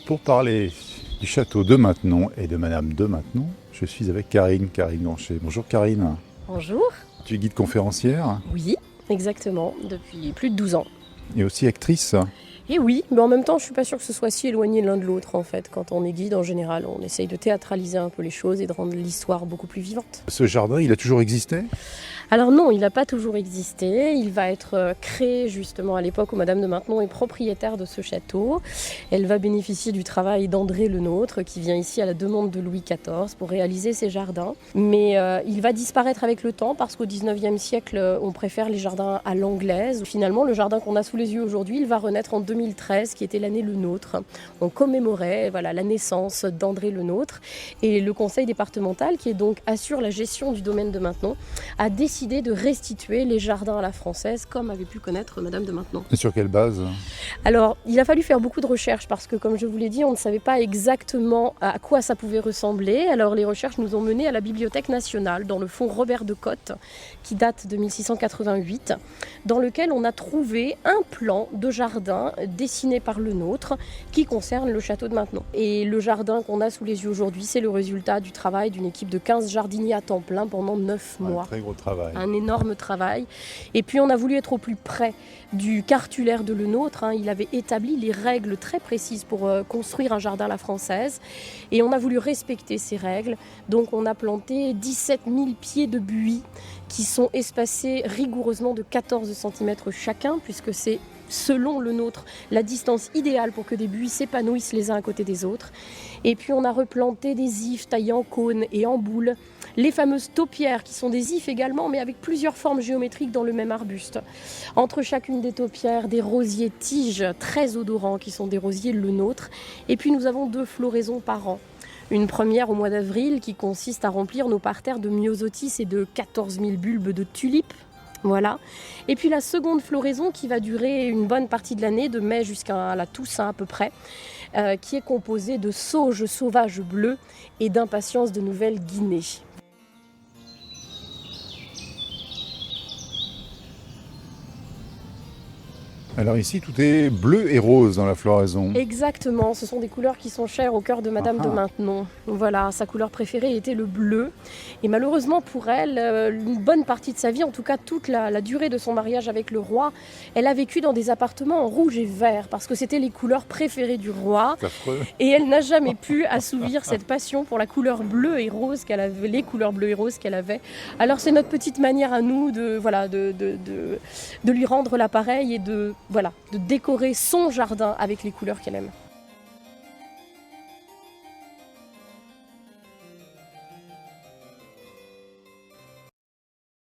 Pour parler du château de Maintenon et de Madame de Maintenon, je suis avec Karine Ganchet. Bonjour Karine. Bonjour. Tu es guide conférencière Oui, exactement, depuis plus de 12 ans. et aussi actrice. Et oui, mais en même temps, je suis pas sûre que ce soit si éloigné l'un de l'autre en fait. Quand on est guide, en général, on essaye de théâtraliser un peu les choses et de rendre l'histoire beaucoup plus vivante. Ce jardin, il a toujours existé? Alors non, il n'a pas toujours existé. Il va être créé justement à l'époque où Madame de Maintenon est propriétaire de ce château. Elle va bénéficier du travail d'André Le Nôtre, qui vient ici à la demande de Louis XIV pour réaliser ses jardins. Mais il va disparaître avec le temps parce qu'au XIXe siècle, on préfère les jardins à l'anglaise. Finalement, le jardin qu'on a sous les yeux aujourd'hui, il va renaître en 2013, qui était l'année Le Nôtre. On commémorait la naissance d'André Le Nôtre. Et le conseil départemental, qui est donc assure la gestion du domaine de Maintenon, a décidé de restituer les jardins à la française comme avait pu connaître Madame de Maintenon. Et sur quelle base? Alors, il a fallu faire beaucoup de recherches parce que, comme je vous l'ai dit, on ne savait pas exactement à quoi ça pouvait ressembler. Alors, les recherches nous ont menés à la Bibliothèque nationale, dans le fonds Robert de Cotte, qui date de 1688, dans lequel on a trouvé un plan de jardin dessiné par Le Nôtre qui concerne le château de Maintenon. Et le jardin qu'on a sous les yeux aujourd'hui, c'est le résultat du travail d'une équipe de 15 jardiniers à temps plein pendant 9 mois. Un très gros travail. Un énorme travail. Et puis on a voulu être au plus près du cartulaire de Le Nôtre. Il avait établi les règles très précises pour construire un jardin à la française. Et on a voulu respecter ces règles. Donc on a planté 17 000 pieds de buis qui sont espacés rigoureusement de 14 cm chacun, puisque c'est, selon Le Nôtre, la distance idéale pour que des buis s'épanouissent les uns à côté des autres. Et puis on a replanté des ifs taillés en cône et en boule, les fameuses taupières qui sont des ifs également, mais avec plusieurs formes géométriques dans le même arbuste. Entre chacune des taupières, des rosiers tiges très odorants qui sont des rosiers Le Nôtre. Et puis nous avons 2 floraisons par an. Une première au mois d'avril qui consiste à remplir nos parterres de myosotis et de 14 000 bulbes de tulipes. Voilà. Et puis la seconde floraison qui va durer une bonne partie de l'année, de mai jusqu'à la Toussaint à peu près, qui est composée de sauges sauvages bleus et d'impatience de Nouvelle-Guinée. Alors ici, tout est bleu et rose dans la floraison. Exactement, ce sont des couleurs qui sont chères au cœur de Madame de Maintenon. Voilà, sa couleur préférée était le bleu. Et malheureusement pour elle, une bonne partie de sa vie, en tout cas toute la durée de son mariage avec le roi, elle a vécu dans des appartements en rouge et vert parce que c'était les couleurs préférées du roi. C'est affreux. Et elle n'a jamais pu assouvir cette passion pour la couleur bleue et rose qu'elle avait, les couleurs bleues et roses qu'elle avait. Alors c'est notre petite manière à nous de lui rendre l'appareil et de décorer son jardin avec les couleurs qu'elle aime.